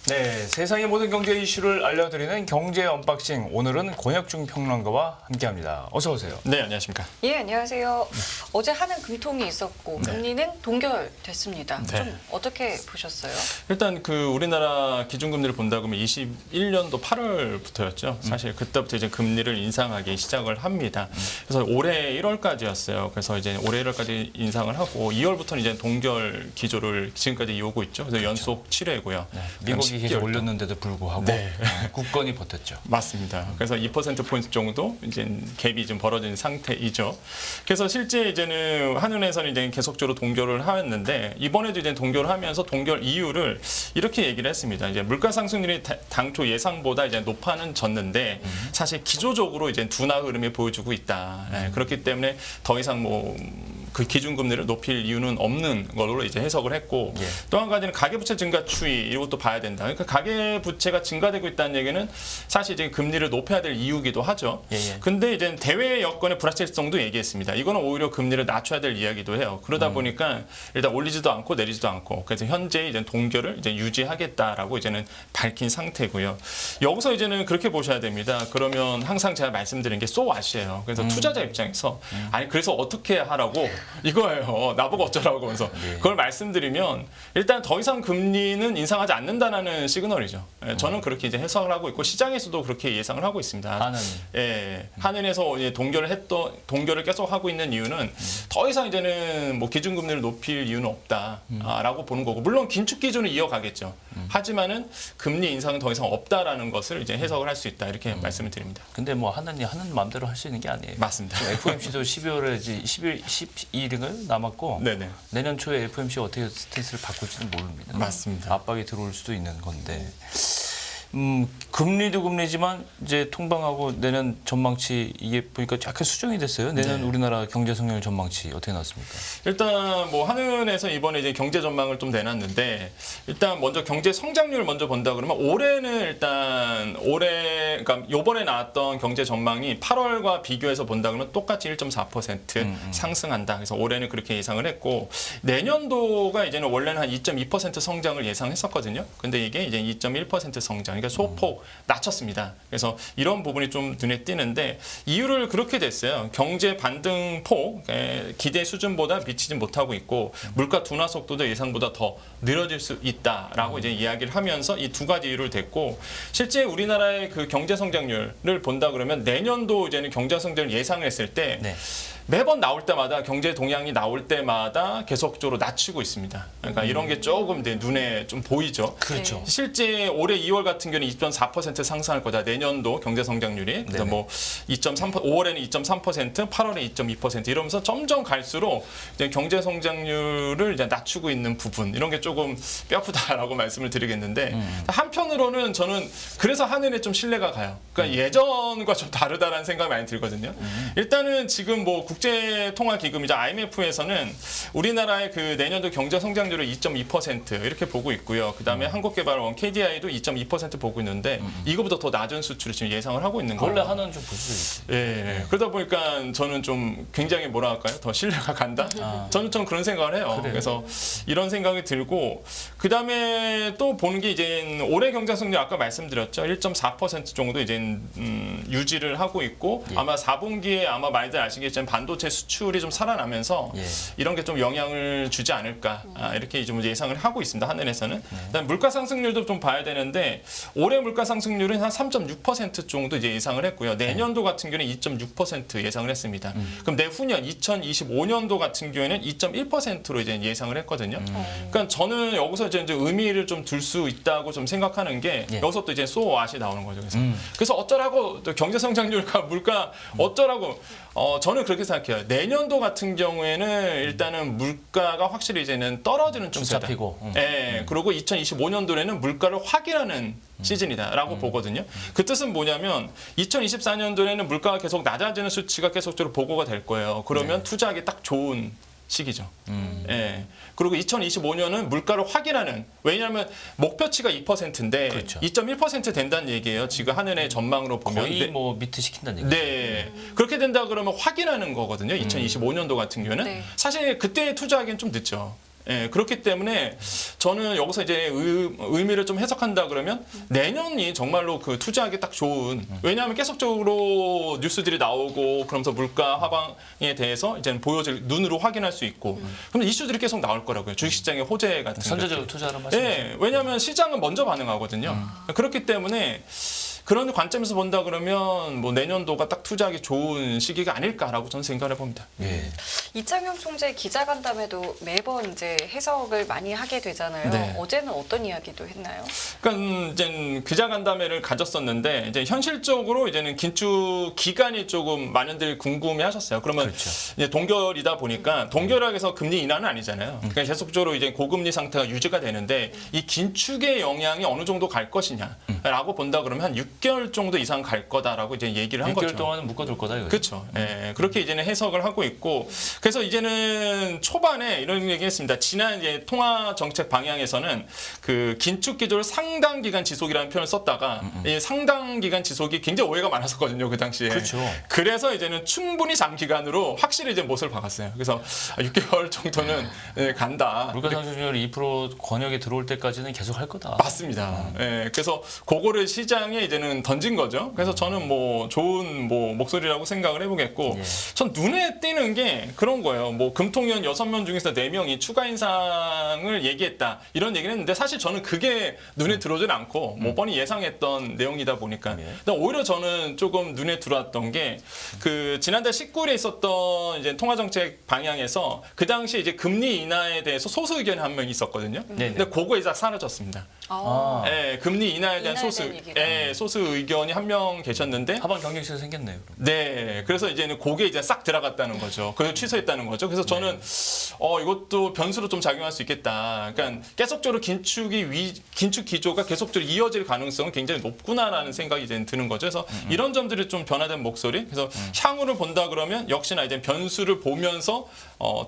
네, 세상의 모든 경제 이슈를 알려드리는 경제 언박싱. 오늘은 권혁중 평론가와 함께합니다. 어서 오세요. 네, 안녕하십니까. 예, 안녕하세요. 어제 하는 금통이 있었고 금리는 동결됐습니다. 네. 좀 어떻게 보셨어요? 일단 그 우리나라 기준금리를 본다 그러면 21년도 8월부터였죠. 사실 그때부터 이제 금리를 인상하기 시작을 합니다. 그래서 올해 1월까지였어요. 그래서 이제 올해 1월까지 인상을 하고 2월부터는 이제 동결 기조를 지금까지 이어오고 있죠. 그래서 연속 7회고요. 네, 미국이 계속 올렸는데도 불구하고 네. 국건이 버텼죠. 맞습니다. 그래서 2%포인트 정도 이제 갭이 좀 벌어진 상태이죠. 그래서 실제 이제는 한은에서는 이제 계속적으로 동결을 하였는데 이번에도 이제 동결을 하면서 동결 이유를 이렇게 얘기를 했습니다. 이제 물가 상승률이 당초 예상보다 이제 높아는 졌는데 사실 기조적으로 이제 둔화 흐름이 보여주고 있다. 그렇기 때문에 더 이상 뭐 그 기준금리를 높일 이유는 없는 걸로 이제 해석을 했고 예. 또 한 가지는 가계부채 증가 추이 이것도 봐야 된다. 그러니까 가계부채가 증가되고 있다는 얘기는 사실 이제 금리를 높여야 될 이유기도 하죠. 예. 근데 이제 대외 여건의 불확실성도 얘기했습니다. 이거는 오히려 금리를 낮춰야 될 이야기도 해요. 그러다 보니까 일단 올리지도 않고 내리지도 않고 그래서 현재 이제 동결을 이제 유지하겠다라고 이제는 밝힌 상태고요. 여기서 이제는 그렇게 보셔야 됩니다. 그러면 항상 제가 말씀드린 게 so what이에요. 그래서 투자자 입장에서 아니 그래서 어떻게 하라고 이거예요. 나보고 어쩌라고 하면서 그걸 말씀드리면 일단 더 이상 금리는 인상하지 않는다는 시그널이죠. 저는 그렇게 이제 해석을 하고 있고 시장에서도 그렇게 예상을 하고 있습니다. 한은. 예, 한은에서 이제 동결을 계속 하고 있는 이유는 더 이상 이제는 뭐 기준금리를 높일 이유는 없다라고 보는 거고 물론 긴축 기준을 이어가겠죠. 하지만은 금리 인상은 더 이상 없다라는 것을 이제 해석을 할 수 있다 이렇게 말씀을 드립니다. 근데 뭐 하는 마음대로 할 수 있는 게 아니에요. 맞습니다. FOMC도 12월에 12일인가요? 남았고 네네. 내년 초에 FOMC가 어떻게 스탠스를 바꿀지는 모릅니다. 맞습니다. 압박이 들어올 수도 있는 건데 금리도 금리지만 이제 통방하고 내년 전망치 이게 보니까 약간 수정이 됐어요. 내년 우리나라 경제 성장률 전망치 어떻게 나왔습니까? 일단 뭐 한은에서 이번에 이제 경제 전망을 좀 내놨는데 일단 먼저 경제 성장률 먼저 본다 그러면 올해는 일단 그러니까 요번에 나왔던 경제 전망이 8월과 비교해서 본다 그러면 똑같이 1.4% 상승한다. 그래서 올해는 그렇게 예상을 했고 내년도가 이제는 원래는 한 2.2% 성장을 예상했었거든요. 근데 이게 이제 2.1% 성장. 그러니까 소폭 낮췄습니다. 그래서 이런 부분이 좀 눈에 띄는데 이유를 그렇게 됐어요. 경제 반등폭 기대 수준보다 미치지 못하고 있고 물가 둔화 속도도 예상보다 더 늘어질 수 있다라고 이제 이야기를 하면서 이 두 가지 이유를 댔고 실제 우리나라의 그 경제 성장률을 본다 그러면 내년도 이제는 경제 성장률 예상을 했을 때 네. 매번 나올 때마다 경제 동향이 나올 때마다 계속적으로 낮추고 있습니다. 그러니까 이런 게 조금 내 눈에 좀 보이죠. 그렇죠. 실제 올해 2월 같은 경우는 2.4% 상승할 거다. 내년도 경제 성장률이. 그래서 네네. 뭐 5월에는 2.3%, 8월에 2.2% 이러면서 점점 갈수록 이제 경제 성장률을 이제 낮추고 있는 부분 이런 게 조금 뼈아프다라고 말씀을 드리겠는데 한편으로는 저는 그래서 한은에 좀 신뢰가 가요. 그러니까 예전과 좀 다르다라는 생각이 많이 들거든요. 일단은 지금 뭐 국제통화기금이자 IMF에서는 우리나라의 그 내년도 경제 성장률을 2.2% 이렇게 보고 있고요. 그다음에 한국개발원 KDI도 2.2% 보고 있는데 이거보다 더 낮은 수치를 지금 예상을 하고 있는 거예요. 원래 하는 좀 보수적이지. 예. 그러다 보니까 저는 좀 굉장히 뭐라 할까요? 더 신뢰가 간다? 저는 좀 그런 생각을 해요. 그래요. 그래서 이런 생각이 들고 그다음에 또 보는 게 이제 올해 경제 성장 아까 말씀드렸죠. 1.4% 정도 이제 유지를 하고 있고 아마 4분기에 아마 많이들 아시겠지만 반도체 수출이 좀 살아나면서 이런 게 좀 영향을 주지 않을까 이렇게 좀 예상을 하고 있습니다. 한은에서는. 그다음 물가 상승률도 좀 봐야 되는데 올해 물가 상승률은 한 3.6% 정도 이제 예상을 했고요. 내년도 같은 경우는 2.6% 예상을 했습니다. 그럼 내후년 2025년도 같은 경우에는 2.1%로 이제 예상을 했거든요. 그러니까 저는 여기서 이제 의미를 좀 둘 수 있다고 좀 생각하는 게 여기서 또 이제 so what이 나오는 거죠. 그래서 어쩌라고 또 경제 성장률과 물가 어쩌라고 저는 그렇게 생각해요. 내년도 같은 경우에는 일단은 물가가 확실히 이제는 떨어지는 추세다. 잡히고. 예. 그리고 2025년도에는 물가를 확인하는 시즌이다라고 보거든요. 그 뜻은 뭐냐면 2024년도에는 물가가 계속 낮아지는 수치가 계속적으로 보고가 될 거예요. 그러면 투자하기 딱 좋은 시기죠. 예. 그리고 2025년은 물가를 확인하는 왜냐하면 목표치가 2%인데 그렇죠. 2.1% 된다는 얘기예요. 지금 한은의 전망으로 보면 거의 뭐 미트 시킨다는 얘기죠. 네. 그렇게 된다 그러면 확인하는 거거든요. 2025년도 같은 경우에는 네. 사실 그때 투자하기엔 좀 늦죠. 예, 그렇기 때문에 저는 여기서 이제 의미를 좀 해석한다 그러면 내년이 정말로 그 투자하기 딱 좋은, 왜냐하면 계속적으로 뉴스들이 나오고 그러면서 물가 하방에 대해서 이제 보여질, 눈으로 확인할 수 있고 그럼 이슈들이 계속 나올 거라고요. 주식시장의 호재 같은 선제적으로 투자하는 말씀이죠. 예, 왜냐하면 시장은 먼저 반응하거든요. 그렇기 때문에 그런 관점에서 본다 그러면 뭐 내년도가 딱 투자하기 좋은 시기가 아닐까라고 저는 생각을 해봅니다. 예. 이창용 총재 기자간담회도 매번 이제 해석을 많이 하게 되잖아요. 네. 어제는 어떤 이야기도 했나요? 그러니까 이제 기자간담회를 가졌었는데 이제 현실적으로 이제는 긴축 기간이 조금 많은들 궁금해하셨어요. 그러면 그렇죠. 이제 동결이다 보니까 동결하기 위해서 금리 인하는 아니잖아요. 그러니까 계속적으로 이제 고금리 상태가 유지가 되는데 이 긴축의 영향이 어느 정도 갈 것이냐라고 본다 그러면 한 6개월 정도 이상 갈 거다라고 이제 얘기를 한 6개월 거죠. 동안은 묶어둘 거다 이거죠. 그렇죠. 예, 그렇게 이제는 해석을 하고 있고, 그래서 이제는 초반에 이런 얘기했습니다. 지난 이제 통화 정책 방향에서는 그 긴축 기조를 상당 기간 지속이라는 표현을 썼다가 이 상당 기간 지속이 굉장히 오해가 많았었거든요, 그 당시에. 그렇죠. 그래서 이제는 충분히 장기간으로 확실히 이제 못을 박았어요. 그래서 6개월 정도는 예, 간다. 물가 상승률 2% 권역에 들어올 때까지는 계속 할 거다. 맞습니다. 예, 그래서 그거를 시장에 이제는 던진 거죠. 그래서 저는 뭐 좋은 뭐 목소리라고 생각을 해보겠고, 예. 전 눈에 띄는 게 그런 거예요. 뭐 금통위원 6명 중에서 4명이 추가 인상을 얘기했다 이런 얘기를 했는데 사실 저는 그게 눈에 들어오진 않고 뭐 뻔히 예상했던 내용이다 보니까. 예. 근데 오히려 저는 조금 눈에 들어왔던 게 그 지난달 19일에 있었던 이제 통화정책 방향에서 그 당시 이제 금리 인하에 대해서 소수 의견이 한 명 있었거든요. 네네. 근데 그거 이제 사라졌습니다. 아. 예, 금리 인하에 대한 인하에 소수, 대한 얘기가. 예, 소수 의견이 한 명 계셨는데, 하방 경쟁시가 생겼네요. 그럼. 네, 그래서 이제는 그게 이제 싹 들어갔다는 거죠. 그래서 취소했다는 거죠. 그래서 저는 이것도 변수로 좀 작용할 수 있겠다. 그러니까 계속적으로 긴축 기조가 계속적으로 이어질 가능성은 굉장히 높구나라는 생각이 이제 드는 거죠. 그래서 이런 점들이 좀 변화된 목소리. 그래서 향후를 본다 그러면 역시나 이제 변수를 보면서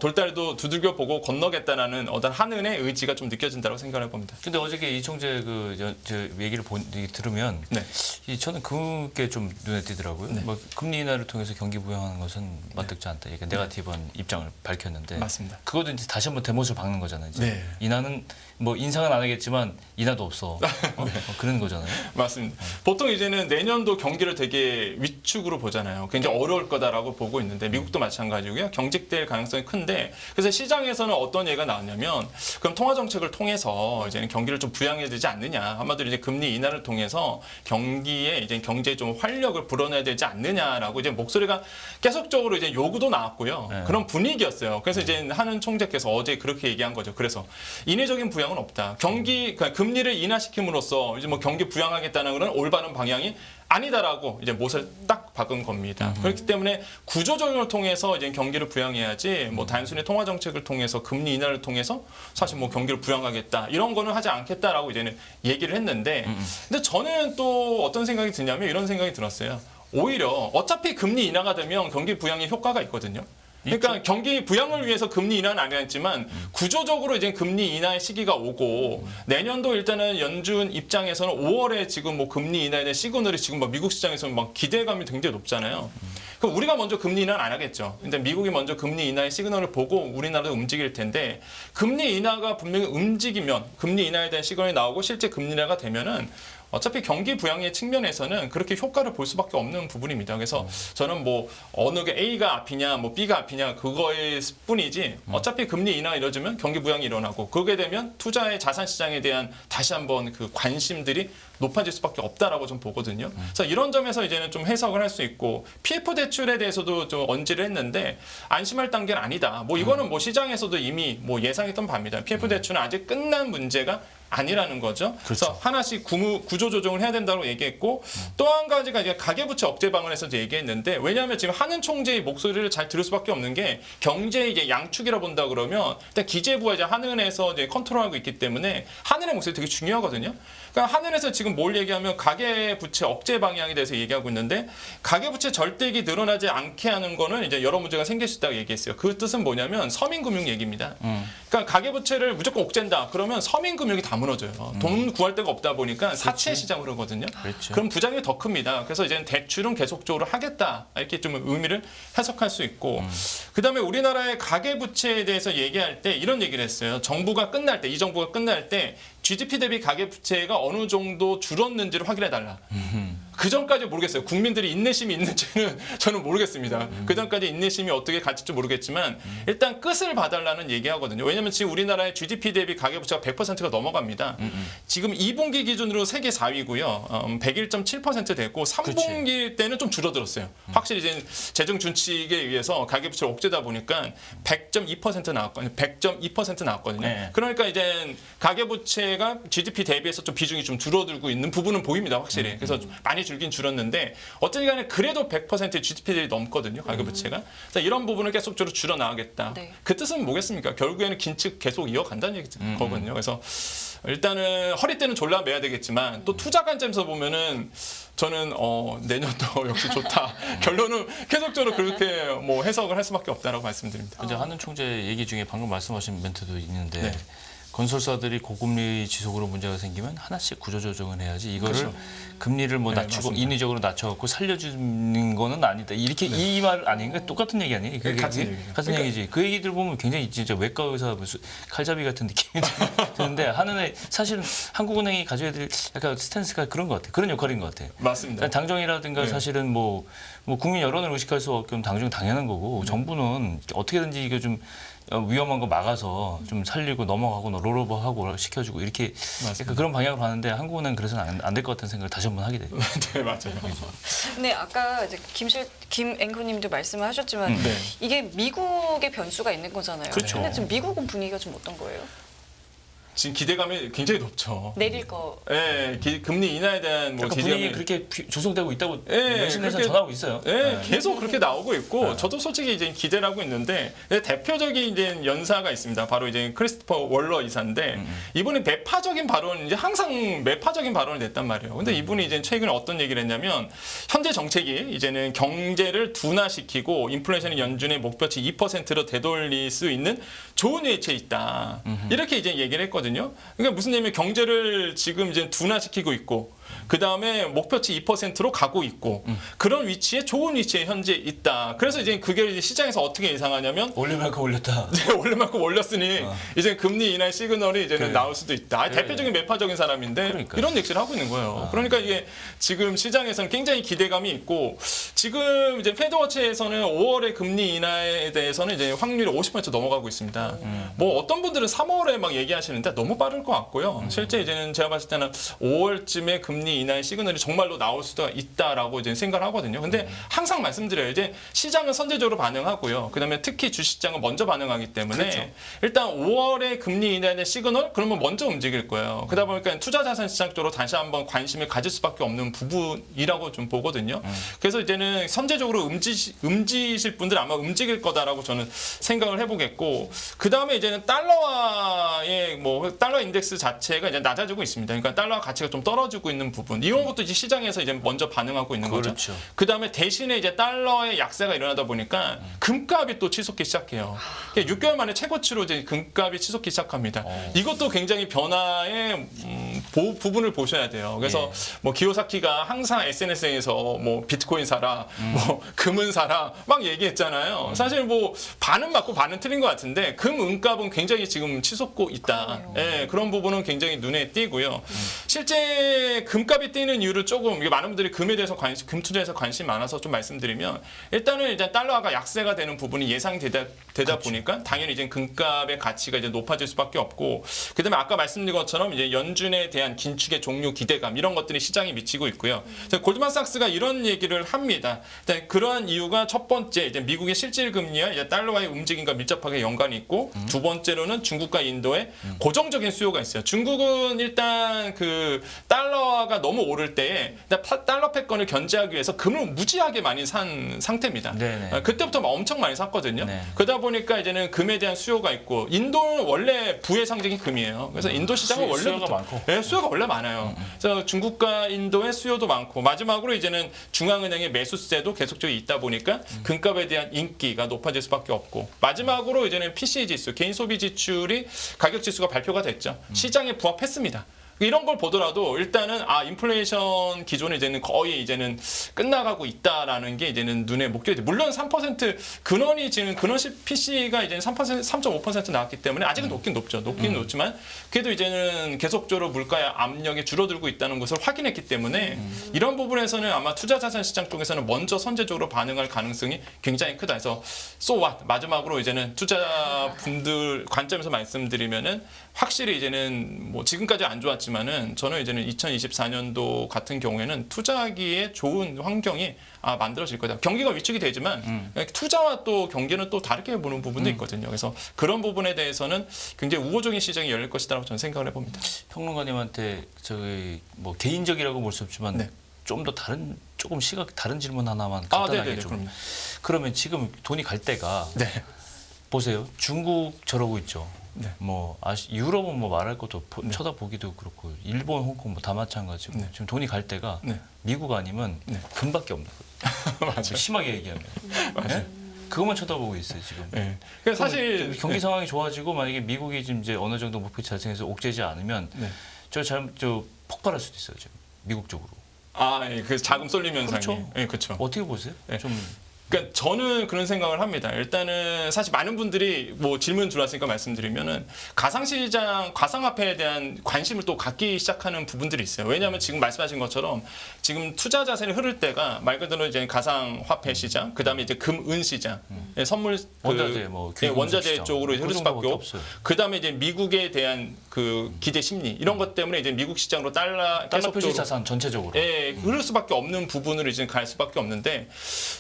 돌다리도 두들겨 보고 건너겠다라는 어떤 한은의 의지가 좀 느껴진다고 생각을 해봅니다. 근데 어저께 이 총재 저 얘기를 들으면 네. 저는 그게 좀 눈에 띄더라고요. 네. 뭐 금리 인하를 통해서 경기 부양하는 것은 마땅치 않다. 이게 네거티브한 입장을 밝혔는데 맞습니다. 그것도 이제 다시 한번 대못을 박는 거잖아요. 이제. 네. 인하는 뭐 인상은 안 하겠지만 인하도 없어. 그런 거잖아요. 맞습니다. 보통 이제는 내년도 경기를 되게 위축으로 보잖아요. 굉장히 어려울 거다라고 보고 있는데 미국도 마찬가지고요. 경직될 가능성이 큰데 그래서 시장에서는 어떤 얘기가 나왔냐면 그럼 통화 정책을 통해서 이제는 경기를 좀 부양해야 되지 않느냐. 한마디로 이제 금리 인하를 통해서 경기에 이제 경제에 좀 활력을 불어내야 되지 않느냐라고 이제 목소리가 계속적으로 이제 요구도 나왔고요. 네. 그런 분위기였어요. 그래서 이제 한은 총재께서 어제 그렇게 얘기한 거죠. 그래서 인위적인 부양은 없다. 그러니까 금리를 인하시킴으로써 이제 뭐 경기 부양하겠다는 그런 올바른 방향이 아니다라고 이제 못을 딱 박은 겁니다. 그렇기 때문에 구조조정을 통해서 이제 경기를 부양해야지 뭐 단순히 통화 정책을 통해서 금리 인하를 통해서 사실 뭐 경기를 부양하겠다 이런 거는 하지 않겠다라고 이제는 얘기를 했는데 근데 저는 또 어떤 생각이 드냐면 이런 생각이 들었어요. 오히려 어차피 금리 인하가 되면 경기 부양에 효과가 있거든요. 그러니까 경기 부양을 위해서 금리 인하는 안 했지만 구조적으로 이제 금리 인하의 시기가 오고 내년도 일단은 연준 입장에서는 5월에 지금 뭐 금리 인하에 대한 시그널이 지금 막 미국 시장에서는 막 기대감이 굉장히 높잖아요. 그럼 우리가 먼저 금리 인하는 안 하겠죠. 근데 미국이 먼저 금리 인하의 시그널을 보고 우리나라도 움직일 텐데 금리 인하가 분명히 움직이면 금리 인하에 대한 시그널이 나오고 실제 금리 인하가 되면은 어차피 경기 부양의 측면에서는 그렇게 효과를 볼 수밖에 없는 부분입니다. 그래서 저는 뭐 어느 게 A가 앞이냐, 뭐 B가 앞이냐 그거일 뿐이지 어차피 금리 인하 이뤄지면 경기 부양이 일어나고 그러게 되면 투자의 자산 시장에 대한 다시 한번 그 관심들이 높아질 수밖에 없다라고 좀 보거든요. 그래서 이런 점에서 이제는 좀 해석을 할 수 있고 PF 대출에 대해서도 좀 언지를 했는데 안심할 단계는 아니다. 뭐 이거는 뭐 시장에서도 이미 뭐 예상했던 바입니다. PF 대출은 아직 끝난 문제가 아니라는 거죠. 그래서 하나씩 구조 조정을 해야 된다고 얘기했고 또 한 가지가 이제 가계부채 억제 방안에서 얘기했는데 왜냐하면 지금 한은 총재의 목소리를 잘 들을 수밖에 없는 게 경제의 이제 양축이라 본다 그러면 일단 기재부가 이제 한은에서 이제 컨트롤하고 있기 때문에 한은의 목소리 되게 중요하거든요. 그러니까 한은에서 지금 뭘 얘기하면 가계부채 억제 방향에 대해서 얘기하고 있는데 가계부채 절대액이 늘어나지 않게 하는 거는 이제 여러 문제가 생길 수 있다고 얘기했어요. 그 뜻은 뭐냐면 서민금융 얘기입니다. 그러니까 가계부채를 무조건 억제한다. 그러면 서민금융이 다 무너져요. 돈 구할 데가 없다 보니까 사채 시장으로 거든요. 그렇죠. 그럼 부작용이 더 큽니다. 그래서 이제 대출은 계속적으로 하겠다 이렇게 좀 의미를 해석할 수 있고, 그다음에 우리나라의 가계 부채에 대해서 얘기할 때 이런 얘기를 했어요. 정부가 끝날 때, 이 정부가 끝날 때 GDP 대비 가계 부채가 어느 정도 줄었는지를 확인해 달라. 그 전까지 모르겠어요. 국민들이 인내심이 있는지는 저는 모르겠습니다. 그 전까지 인내심이 어떻게 갈지 모르겠지만 일단 끝을 봐달라는 얘기하거든요. 왜냐하면 지금 우리나라의 GDP 대비 가계부채가 100%가 넘어갑니다. 지금 2분기 기준으로 세계 4위고요. 101.7% 됐고 3분기 때는 좀 줄어들었어요. 확실히 이제 재정 준칙에 의해서 가계부채를 억제다 보니까 100.2% 나왔거든요. 100.2% 나왔거든요. 네. 그러니까 이제 가계부채가 GDP 대비해서 좀 비중이 좀 줄어들고 있는 부분은 보입니다. 확실히. 그래서 좀 많이 줄긴 줄었는데 어쨌든 간에 그래도 100% GDP 대비 넘거든요. 가계부채가. 그래서 이런 부분을 계속적으로 줄여나가겠다. 네. 그 뜻은 뭐겠습니까? 결국에는 긴축 계속 이어간다는 거거든요. 그래서 일단은 허리띠는 졸라 매야 되겠지만 또 투자 관점에서 보면은 저는 내년도 역시 좋다. 결론은 계속적으로 그렇게 뭐 해석을 할 수밖에 없다라고 말씀드립니다. 근데 한은 총재 얘기 중에 방금 말씀하신 멘트도 있는데 네. 건설사들이 고금리 지속으로 문제가 생기면 하나씩 구조조정을 해야지 이거를 그렇죠. 금리를 뭐 네, 낮추고 맞습니다. 인위적으로 낮춰갖고 살려주는 거는 아니다. 이렇게 이 말 아닌가? 똑같은 얘기 아니에요? 네, 같은 얘기예요. 같은 그러니까- 얘기지. 그 얘기들 보면 굉장히 진짜 외과 의사 무슨 칼잡이 같은 느낌이 드는데 한은에 사실은 한국은행이 가져야 될 약간 스탠스가 그런 것 같아요. 그런 역할인 것 같아요. 맞습니다. 당정이라든가 네. 사실은 뭐 국민 여론을 의식할 수 없게 당정 당연한 거고 정부는 어떻게든지 이게 좀 위험한 거 막아서 좀 살리고 넘어가고 롤오버하고 시켜주고 이렇게 약간 그런 방향으로 가는데 한국은행 그래서는 안 될 것 같은 생각을 다시 한번 하게 돼요. 네, 맞아요. 근데 아까 이제 김 앵커님도 말씀을 하셨지만 네. 이게 미국의 변수가 있는 거잖아요. 그렇죠. 근데 지금 미국은 분위기가 좀 어떤 거예요? 지금 기대감이 굉장히 높죠. 내릴 거. 예, 금리 인하에 대한 뭐 약간 분위기 그렇게 조성되고 있다고 외신에서 그렇게- 전하고 있어요. 예, 계속 그렇게 나오고 있고 저도 솔직히 이제 기대를 하고 있는데 대표적인 이제 연사가 있습니다. 바로 이제 크리스토퍼 월러 이사인데 이분이 매파적인 발언 이제 항상 매파적인 발언을 냈단 말이에요. 근데 이분이 이제 최근에 어떤 얘기를 했냐면 현재 정책이 이제는 경제를 둔화시키고 인플레이션이 연준의 목표치 2%로 되돌릴 수 있는 좋은 위치에 있다. 이렇게 이제 얘기를 했거든요. 그러니까 무슨 얘기냐면 경제를 지금 이제 둔화시키고 있고 그 다음에 목표치 2%로 가고 있고 그런 위치에 좋은 위치에 현재 있다. 그래서 이제 그게 이제 시장에서 어떻게 예상하냐면 올릴 만큼 올렸다. 네, 원래만큼 올렸으니 이제 금리 인하 시그널이 이제는 그래. 나올 수도 있다. 그래. 대표적인 매파적인 사람인데 그러니까요. 이런 얘기를 하고 있는 거예요. 그러니까 이게 지금 시장에서는 굉장히 기대감이 있고 지금 이제 페드워치에서는 5월의 금리 인하에 대해서는 이제 확률이 50% 넘어가고 있습니다. 뭐 어떤 분들은 3월에 막 얘기하시는데 너무 빠를 것 같고요. 실제 이제는 제가 봤을 때는 5월쯤에 금리 인하의 시그널이 정말로 나올 수도 있다라고 이제 생각을 하거든요. 근데 항상 말씀드려요. 이제 시장은 선제적으로 반응하고요. 그다음에 특히 주식시장은 먼저 반응하기 때문에 그렇죠. 일단 5월에 금리 인하의 시그널 그러면 먼저 움직일 거예요. 그러다 보니까 투자 자산 시장 쪽으로 다시 한번 관심을 가질 수밖에 없는 부분이라고 좀 보거든요. 그래서 이제는 선제적으로 움직이실 분들 아마 움직일 거다라고 저는 생각을 해보겠고 그다음에 이제는 달러와의 뭐 달러 인덱스 자체가 이제 낮아지고 있습니다. 그러니까 달러 가치가 좀 떨어지고 있는 부분 이런 것도 이제 시장에서 이제 먼저 반응하고 있는 거죠. 그렇죠. 그다음에 대신에 이제 달러의 약세가 일어나다 보니까 금값이 또 치솟기 시작해요. 6개월 만에 최고치로 이제 금값이 치솟기 시작합니다. 이것도 굉장히 변화의 부분을 보셔야 돼요. 그래서 뭐 기요사키가 항상 SNS에서 뭐 비트코인 사라, 뭐 금은 사라 막 얘기했잖아요. 사실 뭐 반은 맞고 반은 틀린 것 같은데 금 은값은 굉장히 지금 치솟고 있다. 예, 그런 부분은 굉장히 눈에 띄고요. 실제 금값이 뛰는 이유를 조금 이게 많은 분들이 금에 대해서 금 투자에서 관심이 많아서 좀 말씀드리면 일단은 이제 달러가 약세가 되는 부분이 예상되다 보니까 당연히 이제 금값의 가치가 이제 높아질 수밖에 없고 그다음에 아까 말씀드린 것처럼 이제 연준에 대한 긴축의 종료 기대감 이런 것들이 시장에 미치고 있고요. 그래서 골드만삭스가 이런 얘기를 합니다. 일단 그러한 이유가 첫 번째 이제 미국의 실질 금리와 이제 달러와의 움직임과 밀접하게 연관이 있고 두 번째로는 중국과 인도의 고정적인 수요가 있어요. 중국은 일단 그 달러가 너무 오를 때에 달러 패권을 견제하기 위해서 금을 무지하게 많이 산 상태입니다. 네네. 그때부터 막 엄청 많이 샀거든요. 네. 그러다 보니까 이제는 금에 대한 수요가 있고 인도는 원래 부의 상징이 금이에요. 그래서 인도 시장은 수요가 원래부터 많고. 네, 수요가 원래 많아요. 그래서 중국과 인도의 수요도 많고 마지막으로 이제는 중앙은행의 매수세도 계속적으로 있다 보니까 금값에 대한 인기가 높아질 수밖에 없고 마지막으로 이제는 PCE 지수 개인 소비 지출이 가격 가격 지수가 발표가 됐죠. 시장에 부합했습니다. 이런 걸 보더라도 일단은 인플레이션 기존에 이제는 거의 이제는 끝나가고 있다라는 게 이제는 눈에 목격이 돼. 물론 3% 근원이 지금 근원 PC가 이제는 3.5% 나왔기 때문에 아직은 높긴 높죠. 높긴 높지만 그래도 이제는 계속적으로 물가의 압력이 줄어들고 있다는 것을 확인했기 때문에 이런 부분에서는 아마 투자 자산 시장 쪽에서는 먼저 선제적으로 반응할 가능성이 굉장히 크다. 그래서 so what 마지막으로 이제는 투자분들 관점에서 말씀드리면은 확실히 이제는 뭐 지금까지 안 좋았지만은 저는 이제는 2024년도 같은 경우에는 투자하기에 좋은 환경이 만들어질 거다. 경기가 위축이 되지만 투자와 또 경기는 또 다르게 보는 부분도 있거든요. 그래서 그런 부분에 대해서는 굉장히 우호적인 시장이 열릴 것이라고 저는 생각을 해봅니다. 평론가님한테 저기 뭐 개인적이라고 볼 수 없지만 네. 좀 더 조금 다른 질문 하나만 간단하게 네네네, 좀. 그럼요. 그러면 지금 돈이 갈 때가 네. 보세요. 중국 저러고 있죠. 네. 뭐 유럽은 뭐 말할 것도 쳐다보기도 그렇고 일본, 홍콩 뭐 다 마찬가지고 네. 지금 돈이 갈 때가 네. 미국 아니면 네. 금밖에 없는 거예요. 맞아요. 심하게 얘기하면. 네? 그것만 쳐다보고 있어요 지금. 네. 그래서 사실 경기 상황이 좋아지고 만약에 미국이 지금 이제 어느 정도 목표 달성해서 옥죄지 않으면 네. 저 폭발할 수도 있어요 지금 미국 쪽으로. 예, 그 자금 쏠림 현상이. 그렇죠. 예, 그렇죠. 어떻게 보세요? 네. 좀 그러니까 저는 그런 생각을 합니다. 일단은 사실 많은 분들이 뭐 질문 들어왔으니까 말씀드리면은 가상시장, 가상화폐에 대한 관심을 또 갖기 시작하는 부분들이 있어요. 왜냐하면 지금 말씀하신 것처럼 지금 투자 자산이 흐를 때가 말 그대로 이제 가상화폐 시장, 그다음에 이제 금은 시장, 선물 원자재, 귀금속 원자재 시장. 쪽으로 그 흐를 수밖에 정도밖에 없어요. 없어요. 그다음에 이제 미국에 대한 그 기대 심리 이런 것 때문에 이제 미국 시장으로 달러 표시 계속적으로 자산 전체적으로. 예, 흐를 수밖에 없는 부분으로 이제 갈 수밖에 없는데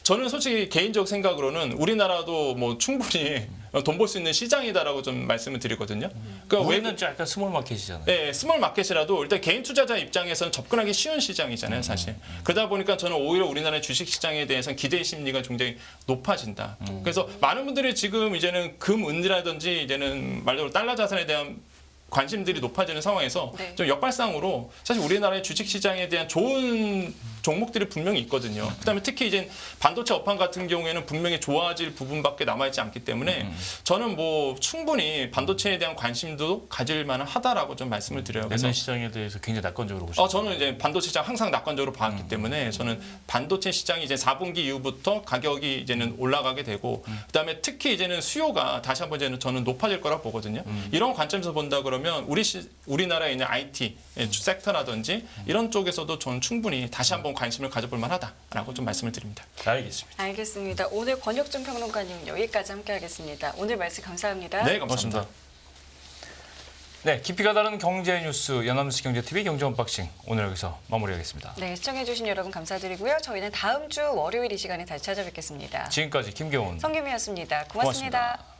저는 솔직히 개인적 생각으로는 우리나라도 뭐 충분히 돈 벌 수 있는 시장이다라고 좀 말씀을 드리거든요. 그러니까 우리는 좀 약간 스몰 마켓이잖아요. 네, 스몰 마켓이라도 일단 개인 투자자 입장에서는 접근하기 쉬운 시장이잖아요, 사실. 그러다 보니까 저는 오히려 우리나라의 주식 시장에 대해서는 기대 심리가 굉장히 높아진다. 그래서 많은 분들이 지금 이제는 금은이라든지 이제는 말대로 달러 자산에 대한 관심들이 높아지는 상황에서 네. 좀 역발상으로 사실 우리나라의 주식 시장에 대한 좋은 종목들이 분명히 있거든요. 그다음에 특히 이제 반도체 업황 같은 경우에는 분명히 좋아질 부분밖에 남아있지 않기 때문에 저는 뭐 충분히 반도체에 대한 관심도 가질 만하다라고 좀 말씀을 드려요. 그래서 내년 시장에 대해서 굉장히 낙관적으로 보시죠. 저는 이제 반도체 시장 항상 낙관적으로 봤기 때문에 저는 반도체 시장이 이제 4분기 이후부터 가격이 이제는 올라가게 되고 그다음에 특히 이제는 수요가 다시 한번 이제는 저는 높아질 거라 보거든요. 이런 관점에서 본다 그러면 우리나라에 있는 IT 섹터라든지 이런 쪽에서도 저는 충분히 다시 한번 관심을 가져볼 만하다라고 좀 말씀을 드립니다. 알겠습니다. 알겠습니다. 오늘 권혁준 평론가님 여기까지 함께하겠습니다. 오늘 말씀 감사합니다. 네, 감사합니다. 네, 깊이가 다른 경제 뉴스 연합뉴스 경제TV 경제 언박싱 오늘 여기서 마무리하겠습니다. 네, 시청해주신 여러분 감사드리고요. 저희는 다음 주 월요일 이 시간에 다시 찾아뵙겠습니다. 지금까지 김경훈 성김이었습니다. 고맙습니다. 고맙습니다.